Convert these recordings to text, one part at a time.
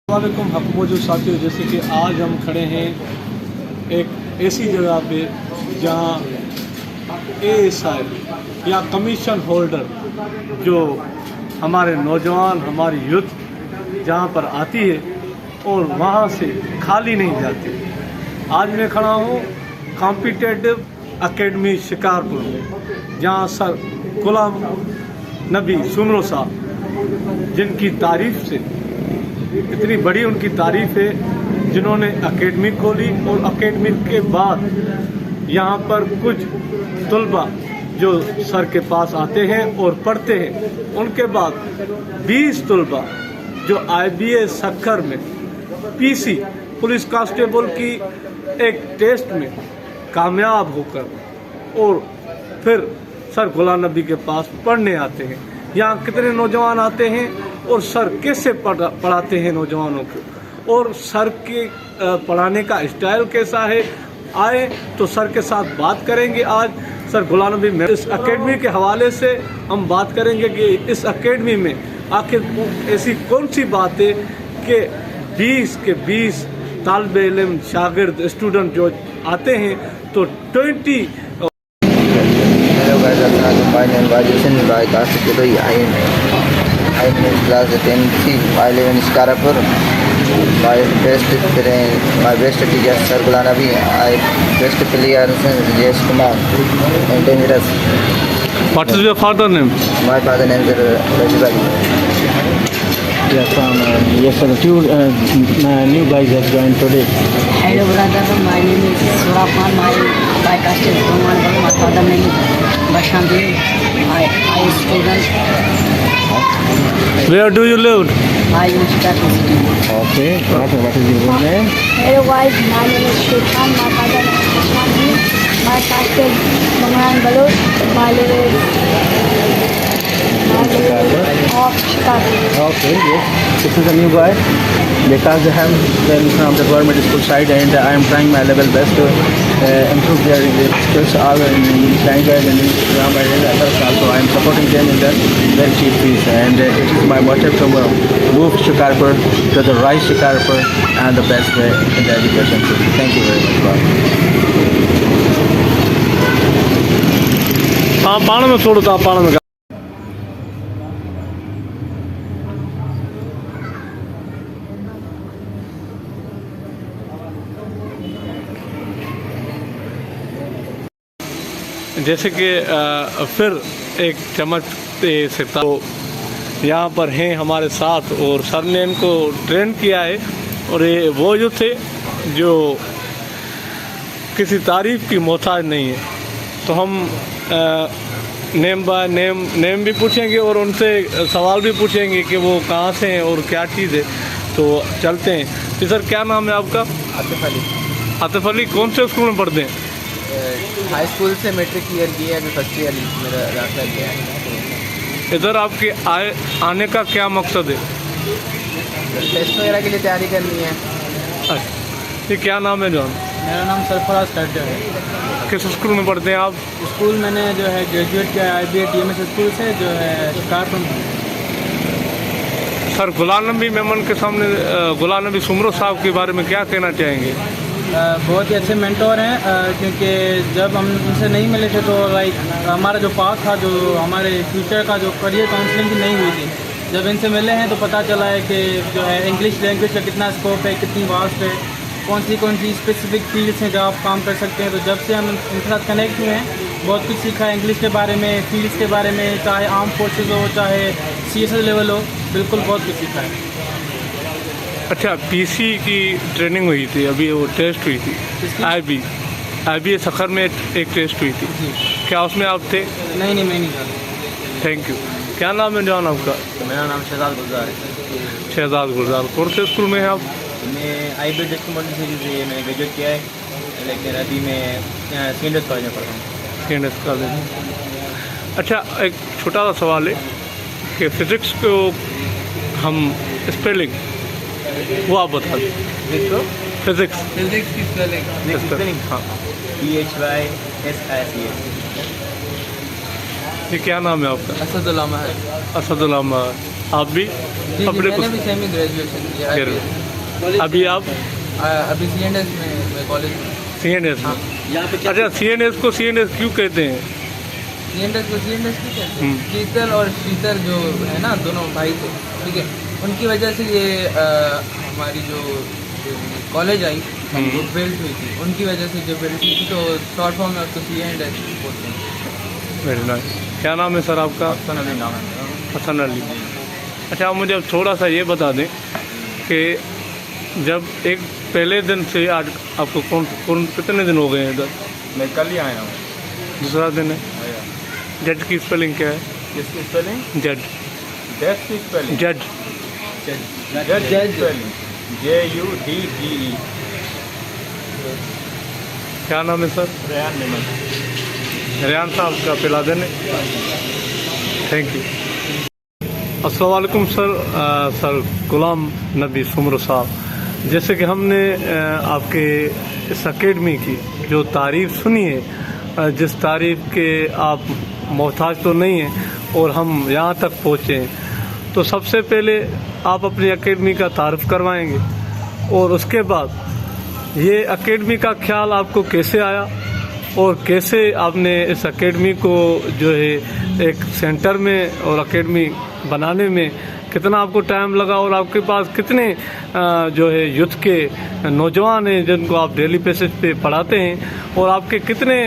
वालेकुम हक़ साथियों, जैसे कि आज हम खड़े हैं एक ऐसी जगह पे जहाँ ASI या कमीशन होल्डर जो हमारे नौजवान, हमारी यूथ जहाँ पर आती है और वहाँ से खाली नहीं जाती। आज मैं खड़ा हूँ कॉम्पिटिटिव एकेडमी शिकारपुर में, जहाँ सर गुलाम नबी सुमरो साहब, जिनकी तारीफ से इतनी बड़ी उनकी तारीफ है, जिन्होंने एकेडमी खोली और एकेडमी के बाद यहाँ पर कुछ तलबा जो सर के पास आते हैं और पढ़ते हैं, उनके बाद 20 तलबा जो IBA सक्खर में PC पुलिस कांस्टेबल की एक टेस्ट में कामयाब होकर और फिर सर गुलाम नबी के पास पढ़ने आते हैं। यहाँ कितने नौजवान आते हैं और सर कैसे पढ़ाते हैं नौजवानों को, और सर के पढ़ाने का स्टाइल कैसा है, आए तो सर के साथ बात करेंगे। आज सर गुलाम नबी में इस एकेडमी के हवाले से हम बात करेंगे कि इस एकेडमी में आखिर ऐसी कौन सी बात है कि 20 के 20 तालिबे इल्म, शागिर्द, स्टूडेंट जो आते हैं तो 20। Hello guys, my name is Rajesh by Kasipuri. I am in class 10th. I live in Shikarpur. My best teacher Sir Gulam Nabi. I best player Yes Kumar. And dangerous. What is your father name? My father name is Rajibali. Yes, yes, sir. Two new guys have joined today. Hello brother, my name is Surafan. My caste is Roman. My father name is Bashanti. I student. Where do you live? I am student. Okay, what is your name? Hello guys, my name is Shukran. My father name is Bashanti. My caste is Banglan Baluch. My live of Chicago. Okay, yes. This is a new guy because I am from the government school side and I am trying my level best to improve their skills all in language and in grammar and others also. I am supporting them in their very cheap fees, and it is my motive to move Shikarpur to the right Shikarpur and the best way in the education field. Thank you very much. हाँ, पाण में छोड़ो था, पाण में जैसे कि फिर एक चमकते सितारे तो यहाँ पर हैं हमारे साथ, और सर ने इनको ट्रेन किया है, और ये वो जो थे जो किसी तारीफ़ की मोहताज नहीं है। तो हम नेम बाय नेम भी पूछेंगे और उनसे सवाल भी पूछेंगे कि वो कहाँ से हैं और क्या चीज़ है। तो चलते हैं। तो सर क्या नाम है आपका? आतिफ अली। आतिफ अली, कौन से स्कूल में पढ़ते हैं? हाई स्कूल से मैट्रिक क्लियर किया है, अभी फर्स्ट ईयर मेरा दाखिला किया है। इधर आपके आने का क्या मकसद है? टेस्ट वगैरह के लिए तैयारी करनी है। अच्छा, ये क्या नाम है जॉन? मेरा नाम सरफराज टर्जर है। किस स्कूल में पढ़ते हैं आप? स्कूल मैंने जो है ग्रेजुएट किया है IBA TMS स्कूल से, जो है शिकारपुर में। सर गुलाम नबी मेमन के सामने गुलाम नबी सुमरो साहब के बारे में क्या कहना चाहेंगे? बहुत ही अच्छे मेंटोर हैं, क्योंकि जब हम उनसे नहीं मिले थे तो लाइक हमारा जो पाथ था, जो हमारे फ्यूचर का जो करियर काउंसलिंग की नहीं हुई थी, जब इनसे मिले हैं तो पता चला है कि जो है इंग्लिश लैंग्वेज का कितना स्कोप है, कितनी वास्ट है, कौन सी स्पेसिफिक फील्ड्स हैं जहाँ आप काम कर सकते हैं। तो जब से हम इनके साथ कनेक्ट हुए हैं, बहुत कुछ सीखा है इंग्लिश के बारे में, फील्ड्स के बारे में, चाहे आर्म फोर्सेज हो, चाहे CSL लेवल हो, बिल्कुल बहुत कुछ सीखा है। अच्छा, PC की ट्रेनिंग हुई थी, अभी वो टेस्ट हुई थी IBA सक्खर में एक टेस्ट हुई थी, क्या उसमें आप थे? नहीं, मैं नहीं था। Thank you. क्या नाम है जॉन आपका? मेरा नाम शहजाद गुलजार है। शहजाद गुलजार। कौन से स्कूल में हैं आप? मैं IBA टेक्नोलॉजी से मैंने ग्रेजुएट किया है, लेकिन अभी मैं सेंट कॉलेज में पढ़ रहा हूँ। Saint college. अच्छा, एक छोटा सा सवाल है कि फिज़िक्स को हम स्पेलिंग वो आप बता दें। फिज़िक्स की स्पेलिंग हाँ, PHYSICS। ये क्या नाम है आपका? असदुल अहमद। असदुल अहमद। आप भी जी, अपने मैंने भी सेमी ग्रेजुएशन किया। अभी आप अभी CNS में कॉलेज में। CNS में। यहाँ पे अच्छा, CNS को CNS क्यों कहते हैं? CNS को CNS की कहते हैं। शीतल और शीतल जो है ना, दोनों भाई थे, ठीक है, उनकी वजह से ये हमारी जो कॉलेज आई जो बेल्ट हुई थी, उनकी वजह से जो बेल्ट हुई थी, तो शॉर्ट फॉर्म में उसको CNS बोलते हैं। Very nice. क्या नाम है सर आपका? हसन अली नाम है। हसन अली। अच्छा, आप मुझे अब थोड़ा सा ये बता दें कि जब एक पहले दिन से आज आपको कौन कितने दिन हो गए हैं इधर? मैं कल ही आया हूँ। दूसरा दिन है। जज की स्पेलिंग क्या है? किसकी स्पेलिंग? जज। डेथ की स्पेलिंग? जज। जज स्पेलिंग JUDGE। क्या नाम है सर? रेहान मेमन। रेहान साहब का पिला देने। Thank you. अस्सलाम वालेकुम सर गुलाम नबी सुमर साहब, जैसे कि हमने आपके इस अकेडमी की जो तारीफ़ सुनी है, जिस तारीफ़ के आप मोहताज तो नहीं हैं और हम यहाँ तक पहुँचे हैं, तो सबसे पहले आप अपनी अकेडमी का तारुफ करवाएंगे और उसके बाद ये अकेडमी का ख्याल आपको कैसे आया और कैसे आपने इस अकेडमी को जो है एक सेंटर में और अकेडमी बनाने में कितना आपको टाइम लगा और आपके पास कितने जो है यूथ के नौजवान हैं जिनको आप डेली बेसिस पे पढ़ाते हैं और आपके कितने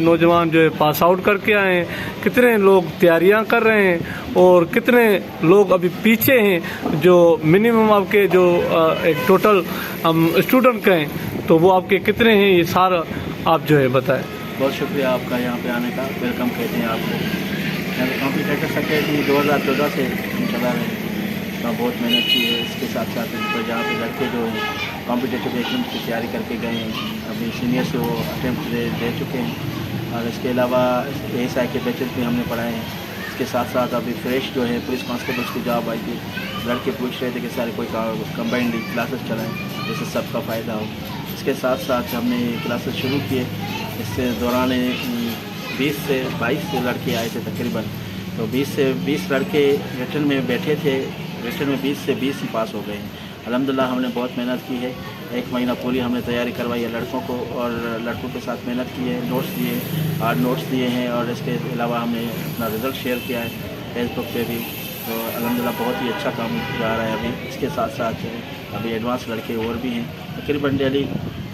नौजवान जो है पास आउट करके आए हैं, कितने लोग तैयारियां कर रहे हैं और कितने लोग अभी पीछे हैं जो मिनिमम आपके जो एक टोटल हम स्टूडेंट कहें तो वो आपके कितने हैं, ये सारा आप जो है बताएं। बहुत शुक्रिया आपका यहाँ पे आने का, वेलकम कहते हैं आपको। यहाँ पे कॉम्पिटिटर्स अकेडमी 2014 से हम चला रहे हैं, तो बहुत मेहनत की है। इसके साथ साथ तो जहाँ पे लड़के जो हैं कॉम्पिटिटिव एग्जाम्स की तैयारी करके गए हैं, अभी सीनियर से वो अटैम्प्ट दे चुके हैं और इसके अलावा ASI के बैचेस भी हमने पढ़ाए हैं। इसके साथ साथ अभी फ्रेश जो है पुलिस कांस्टेबल्स की जॉब आई थी, लड़के पूछ रहे थे कि सारे कोई कंबाइंड क्लासेस चलाएँ जिससे सबका फ़ायदा हो। इसके साथ साथ हमने क्लासेस शुरू किए। इसके दौरान 20 से 22 लड़के आए थे तकरीबन, तो 20 से 20 लड़के रिटर्न में बैठे थे, रिटर्न में 20 से 20 ही पास हो गए हैं। अल्हम्दुलिल्लाह हमने बहुत मेहनत की है, 1 महीना पूरी हमने तैयारी करवाई है लड़कों को और लड़कों के साथ मेहनत की है, नोट्स दिए, हार्ड नोट्स दिए हैं और इसके अलावा हमने अपना रिज़ल्ट शेयर किया है फेसबुक पे भी। तो अल्हम्दुलिल्लाह बहुत ही अच्छा काम जा रहा है अभी। इसके साथ साथ अभी एडवांस लड़के और भी हैं, तकरीबन डेली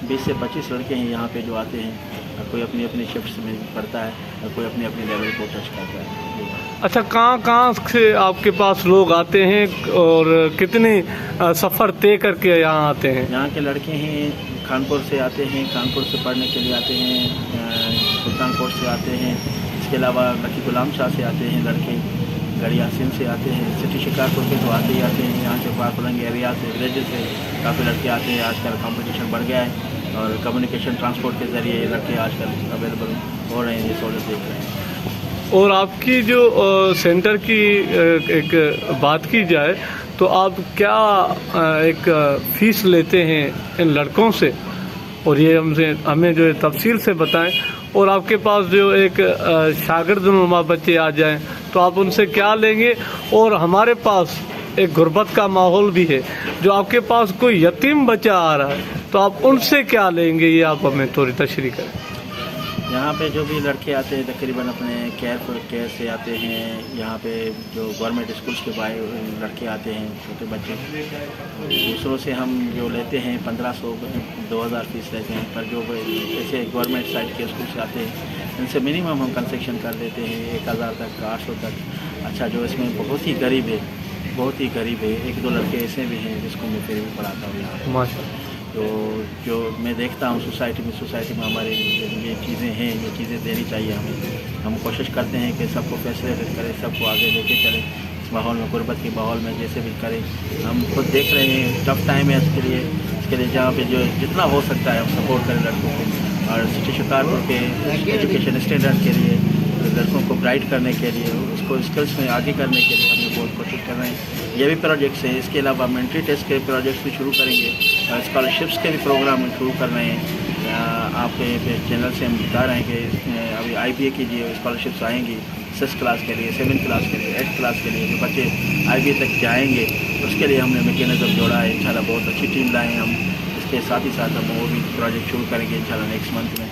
20 से 25 लड़के हैं यहाँ पे जो आते हैं, कोई अपनी अपनी शिफ्ट्स में पढ़ता है और कोई अपने अपने लेवल को टच करता है। अच्छा, कहाँ से आपके पास लोग आते हैं और कितने सफ़र तय करके यहाँ आते हैं? यहाँ के लड़के हैं कानपुर से आते हैं, कानपुर से पढ़ने के लिए आते हैं, सुल्तानकोट से आते हैं, इसके अलावा लकी गुलाम शाह से आते हैं लड़के, गड़ियासिन से आते हैं, सिटी शिकारपुर के तो आते ही आते हैं। यहाँ से पारपलंग एरिया से विलेज से काफ़ी लड़के आते हैं। आजकल कंपटीशन बढ़ गया है और कम्युनिकेशन ट्रांसपोर्ट के ज़रिए ये लड़के आजकल अवेलेबल हो रहे हैं, ये सहूलत देख रहे हैं। और आपकी जो सेंटर की एक बात की जाए तो आप क्या एक फ़ीस लेते हैं इन लड़कों से, और ये हमें जो है तफसील से बताएं। और आपके पास जो एक शागिर्दनुमा बच्चे आ जाएं तो आप उनसे क्या लेंगे, और हमारे पास एक गुर्बत का माहौल भी है, जो आपके पास कोई यतीम बच्चा आ रहा है तो आप उनसे क्या लेंगे, ये आप हमें थोड़ी तशरीह करें। यहाँ पे जो भी लड़के आते हैं तकरीबन अपने केयर से आते हैं। यहाँ पे जो गवर्नमेंट स्कूल्स के लड़के आते हैं, छोटे बच्चे, दूसरों से हम जो लेते हैं 1500 2000 फीस लेते हैं, पर जो जैसे गवर्नमेंट साइड के स्कूल से आते हैं इनसे मिनिमम हम कंसेक्शन कर देते हैं 1000 तक, 800 तक। अच्छा, जो इसमें बहुत ही गरीब है, बहुत ही गरीब है, 1-2 लड़के ऐसे भी हैं जिसको मैं फिर भी पढ़ाता हूँ यहाँ माशाअल्लाह। तो जो मैं देखता हूँ सोसाइटी में हमारे ये चीज़ें हैं, ये चीज़ें देनी चाहिए हमें। हम कोशिश करते हैं कि सबको फैसिलिटेट करें, सबको आगे लेके चलें इस माहौल में, गुर्बत के माहौल में जैसे भी करें। हम खुद देख रहे हैं टफ टाइम है इसके लिए जहाँ पे जो जितना हो सकता है हम सपोर्ट करें लड़कों को, और सिटी शिकारपुर के एजुकेशन स्टैंडर्ड के लिए, लड़कों को ब्राइट करने के लिए, उसको स्किल्स में आगे करने के लिए हम बहुत कोशिश कर रहे हैं। ये भी प्रोजेक्ट्स हैं। इसके अलावा मेंट्री टेस्ट के प्रोजेक्ट्स भी शुरू करेंगे, स्कॉलरशिप्स के भी प्रोग्राम शुरू कर रहे हैं। आपके चैनल से हम बता रहे हैं कि अभी IBA की जो स्कॉलरशिप्स आएंगी 6 क्लास के लिए, 7 क्लास के लिए, 8 क्लास के लिए, जो बच्चे IBA तक जाएंगे उसके लिए हमने मैकेनिज़्म जोड़ा है। इंशाल्लाह बहुत अच्छी टीम लाए हैं हम। इसके साथ ही साथ हम वो भी प्रोजेक्ट शुरू करेंगे इंशाल्लाह नेक्स्ट मंथ में,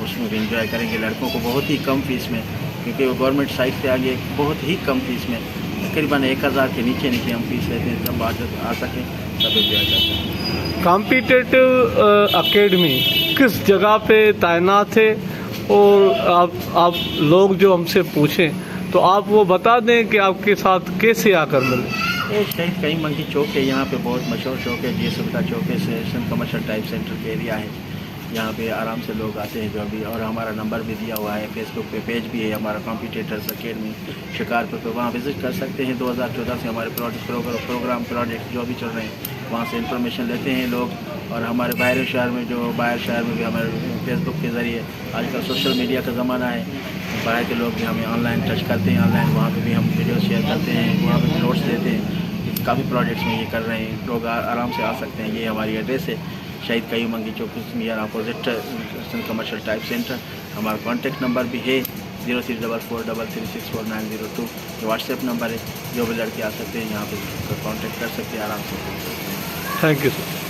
उसमें भी इंजॉय करेंगे लड़कों को बहुत ही कम फीस में, क्योंकि वो गवर्नमेंट साइड पे आगे बहुत ही कम फीस में, तकरीबन 1000 के नीचे हम फीस लेते हैं। जब आ सकें सब इंजॉय करते हैं। कॉम्पिटिटिव एकेडमी किस जगह पे तैनात है, और आप लोग जो हमसे पूछें तो आप वो बता दें कि आपके साथ कैसे आकर मिले। ये शहीद कई मंगी चौक है, यहाँ पे बहुत मशहूर चौक है, जी सुविधा चौक है, कमर्शियल टाइप सेंटर के एरिया है, यहाँ पे आराम से लोग आते हैं जो भी। और हमारा नंबर भी दिया हुआ है, फेसबुक पे पेज भी है हमारा कॉम्पिटिटर्स अकेडमी शिकारपुर पे, वहाँ विज़िट कर सकते हैं। 2014 से हमारे प्रोग्राम प्रोजेक्ट जो भी चल रहे हैं वहाँ से इंफॉर्मेशन लेते हैं लोग। और हमारे बाहर शहर में भी हमारे फेसबुक के ज़रिए, आजकल सोशल मीडिया का ज़माना है, बाहर के लोग भी हमें ऑनलाइन टच करते हैं, ऑनलाइन वहाँ पे भी हम वीडियो शेयर करते हैं, वहाँ पे नोट्स देते हैं। काफ़ी प्रोजेक्ट्स में ये कर रहे हैं, लोग आराम से आ सकते हैं। ये हमारी एड्रेस है Shaheed Qayyum Mangi Chowk near opposite commercial type centre. हमारा कॉन्टेक्ट नंबर भी है 0344336902, जो व्हाट्सएप नंबर है। जो भी लड़के आ सकते हैं यहाँ पे कॉन्टेक्ट कर सकते हैं आराम से। Thank you sir.